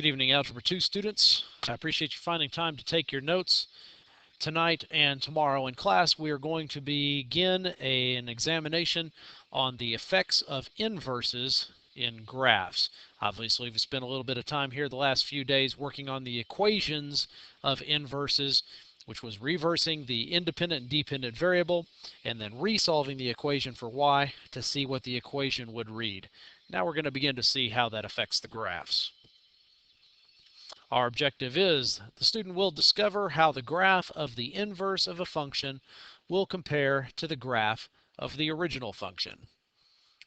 Good evening, Algebra 2 students. I appreciate you finding time to take your notes. Tonight and tomorrow in class, we are going to begin an examination on the effects of inverses in graphs. Obviously, we've spent a little bit of time here the last few days working on the equations of inverses, which was reversing the independent and dependent variable and then resolving the equation for y to see what the equation would read. Now we're going to begin to see how that affects the graphs. Our objective is the student will discover how the graph of the inverse of a function will compare to the graph of the original function.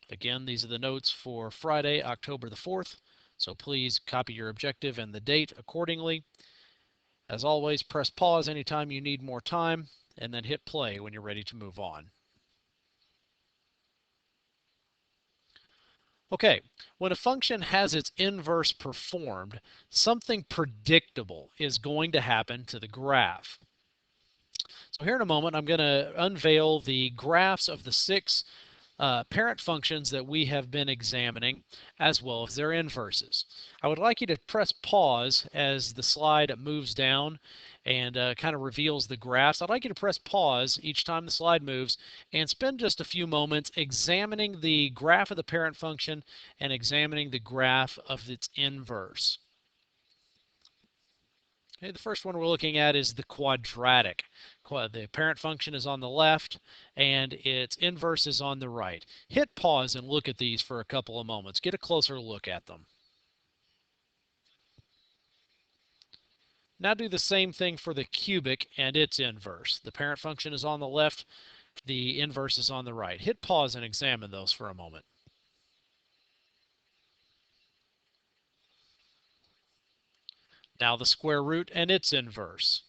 Again, these are the notes for Friday, October the 4th, so please copy your objective and the date accordingly. As always, press pause anytime you need more time, and then hit play when you're ready to move on. Okay, when a function has its inverse performed, something predictable is going to happen to the graph. So here in a moment, I'm going to unveil the graphs of the six parent functions that we have been examining, as well as their inverses. I would like you to press pause as the slide moves down and kind of reveals the graphs. I'd like you to press pause each time the slide moves and spend just a few moments examining the graph of the parent function and examining the graph of its inverse. Okay, the first one we're looking at is the quadratic. The parent function is on the left and its inverse is on the right. Hit pause and look at these for a couple of moments. Get a closer look at them. Now do the same thing for the cubic and its inverse. The parent function is on the left, the inverse is on the right. Hit pause and examine those for a moment. Now the square root and its inverse.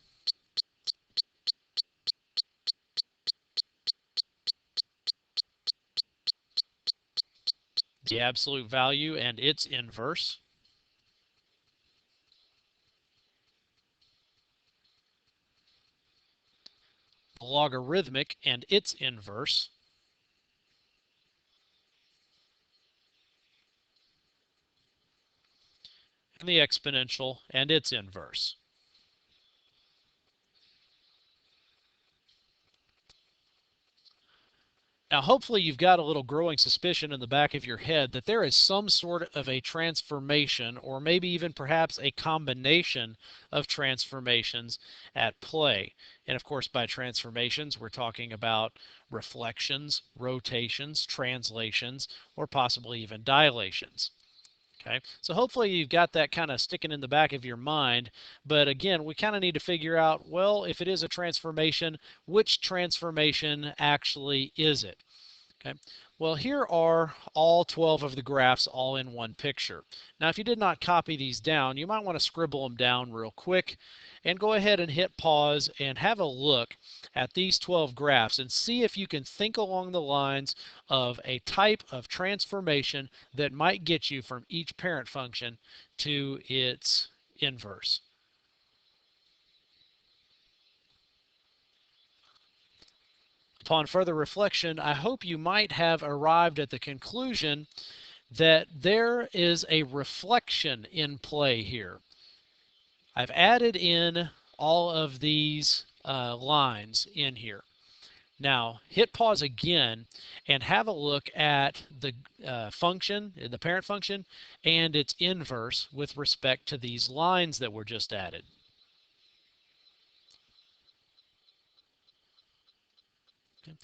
The absolute value and its inverse. The logarithmic and its inverse. And the exponential and its inverse. Now, hopefully you've got a little growing suspicion in the back of your head that there is some sort of a transformation, or maybe even perhaps a combination of transformations at play. And of course, by transformations, we're talking about reflections, rotations, translations, or possibly even dilations. Okay, so hopefully you've got that kind of sticking in the back of your mind. But again, we kind of need to figure out, well, if it is a transformation, which transformation actually is it? Okay, well, here are all 12 of the graphs all in one picture. Now, if you did not copy these down, you might want to scribble them down real quick and go ahead and hit pause and have a look at these 12 graphs and see if you can think along the lines of a type of transformation that might get you from each parent function to its inverse. Upon further reflection, I hope you might have arrived at the conclusion that there is a reflection in play here. I've added in all of these lines in here. Now, hit pause again and have a look at the function, the parent function, and its inverse with respect to these lines that were just added. Okay.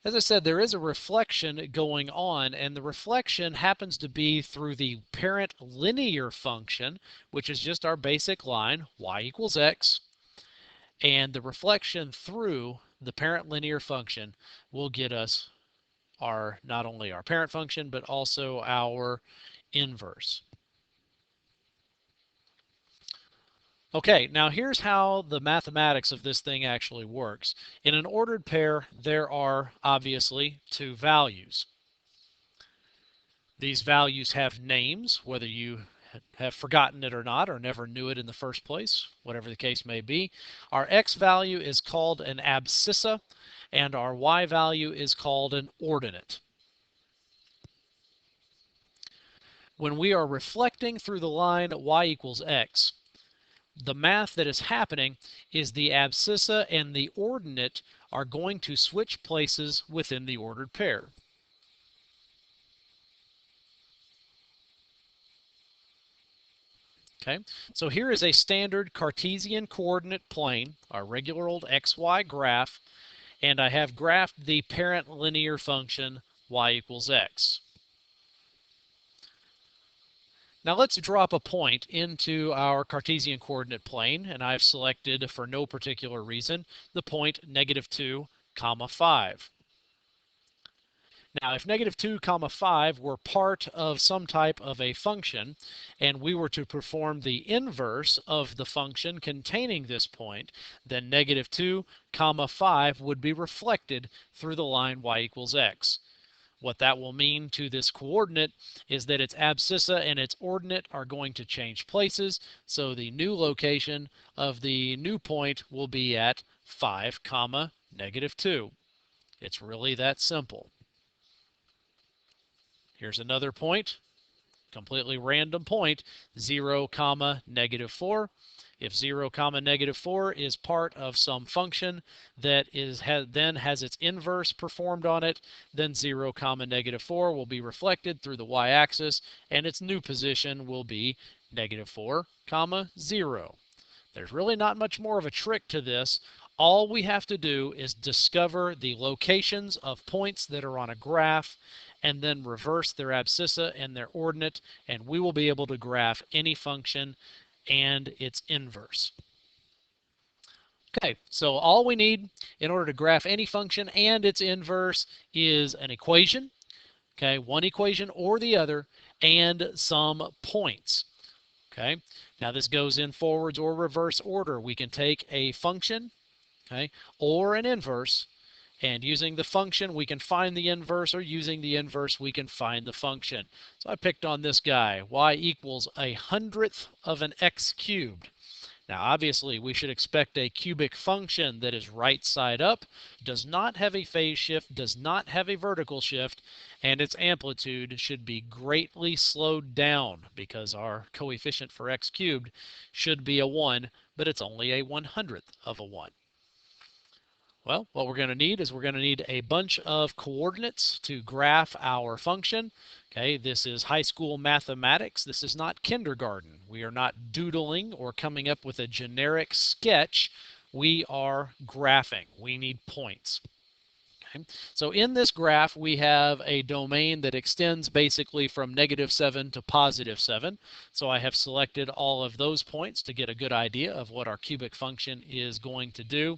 As I said, there is a reflection going on, and the reflection happens to be through the parent linear function, which is just our basic line, y equals x, and the reflection through the parent linear function will get us not only our parent function, but also our inverse. Okay, now here's how the mathematics of this thing actually works. In an ordered pair, there are obviously two values. These values have names, whether you have forgotten it or not, or never knew it in the first place, whatever the case may be. Our x value is called an abscissa, and our y value is called an ordinate. When we are reflecting through the line y equals x, the math that is happening is the abscissa and the ordinate are going to switch places within the ordered pair. Okay, so here is a standard Cartesian coordinate plane, our regular old xy graph, and I have graphed the parent linear function y equals x. Now let's drop a point into our Cartesian coordinate plane, and I've selected, for no particular reason, the point -2, 5. Now, if -2, 5 were part of some type of a function, and we were to perform the inverse of the function containing this point, then -2, 5 would be reflected through the line y equals x. What that will mean to this coordinate is that its abscissa and its ordinate are going to change places, so the new location of the new point will be at 5, -2. It's really that simple. Here's another point, completely random point, 0, -4. If 0, -4 is part of some function that then has its inverse performed on it, then 0, -4 will be reflected through the y-axis, and its new position will be -4, 0. There's really not much more of a trick to this. All we have to do is discover the locations of points that are on a graph and then reverse their abscissa and their ordinate, and we will be able to graph any function and its inverse. Okay, so all we need in order to graph any function and its inverse is an equation, okay, one equation or the other, and some points. Okay, now this goes in forwards or reverse order. We can take a function, okay, or an inverse, and using the function we can find the inverse, or using the inverse we can find the function. So I picked on this guy, y equals 100th of an x cubed. Now obviously we should expect a cubic function that is right side up, does not have a phase shift, does not have a vertical shift, and its amplitude should be greatly slowed down because our coefficient for x cubed should be a 1, but it's only a 100th of a 1. Well, what we're going to need is we're going to need a bunch of coordinates to graph our function. Okay, this is high school mathematics. This is not kindergarten. We are not doodling or coming up with a generic sketch. We are graphing. We need points. Okay. So in this graph, we have a domain that extends basically from -7 to +7. So I have selected all of those points to get a good idea of what our cubic function is going to do.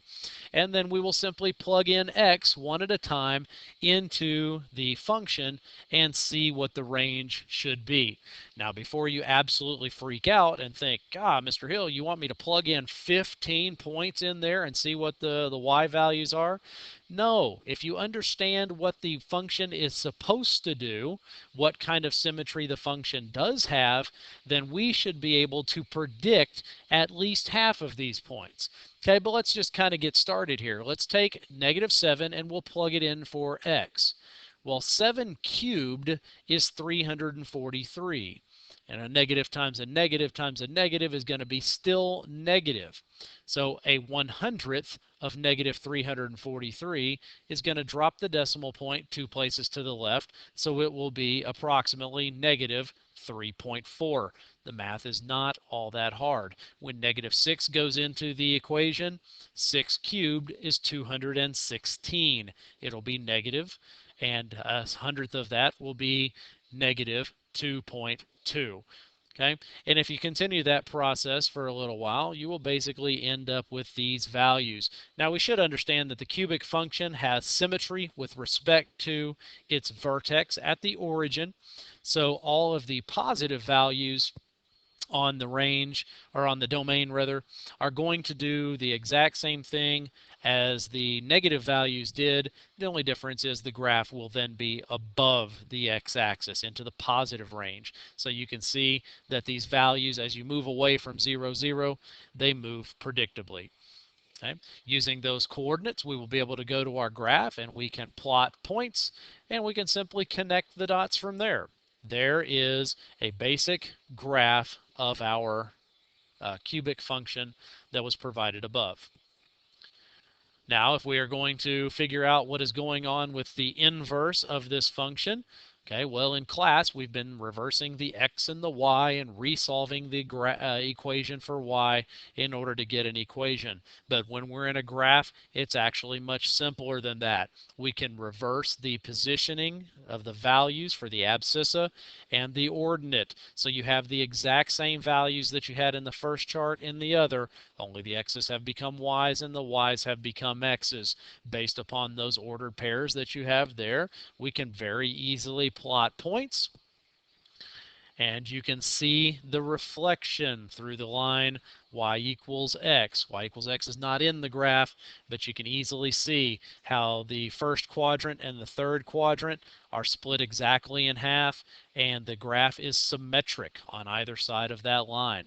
And then we will simply plug in x one at a time into the function and see what the range should be. Now, before you absolutely freak out and think, God, Mr. Hill, you want me to plug in 15 points in there and see what the y values are? No, if you understand what the function is supposed to do, what kind of symmetry the function does have, then we should be able to predict at least half of these points. Okay, but let's just kind of get started here. Let's take -7 and we'll plug it in for x. Well, 7 cubed is 343. And a negative times a negative times a negative is going to be still negative. So a 100th of -343 is going to drop the decimal point 2 places to the left, so it will be approximately -3.4. The math is not all that hard. When -6 goes into the equation, 6 cubed is 216. It'll be negative, and a 100th of that will be -2.2. Okay, and if you continue that process for a little while, you will basically end up with these values. Now we should understand that the cubic function has symmetry with respect to its vertex at the origin. So all of the positive values on the range, or on the domain rather, are going to do the exact same thing as the negative values did. The only difference is the graph will then be above the x-axis into the positive range. So you can see that these values, as you move away from 0, 0, they move predictably. Okay. Using those coordinates, we will be able to go to our graph and we can plot points, and we can simply connect the dots from there. there is a basic graph of our cubic function that was provided above. Now, if we are going to figure out what is going on with the inverse of this function, okay, well, in class, we've been reversing the x and the y and resolving the equation for y in order to get an equation. But when we're in a graph, it's actually much simpler than that. We can reverse the positioning of the values for the abscissa and the ordinate. So you have the exact same values that you had in the first chart in the other, only the x's have become y's and the y's have become x's. Based upon those ordered pairs that you have there, we can very easily plot points, and you can see the reflection through the line y equals x. Y equals x is not in the graph, but you can easily see how the first quadrant and the third quadrant are split exactly in half, and the graph is symmetric on either side of that line.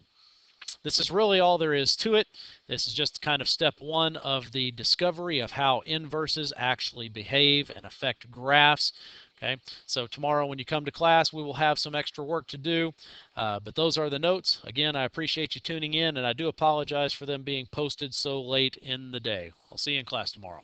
This is really all there is to it. This is just kind of step one of the discovery of how inverses actually behave and affect graphs. Okay, so tomorrow when you come to class, we will have some extra work to do, but those are the notes. Again, I appreciate you tuning in, and I do apologize for them being posted so late in the day. I'll see you in class tomorrow.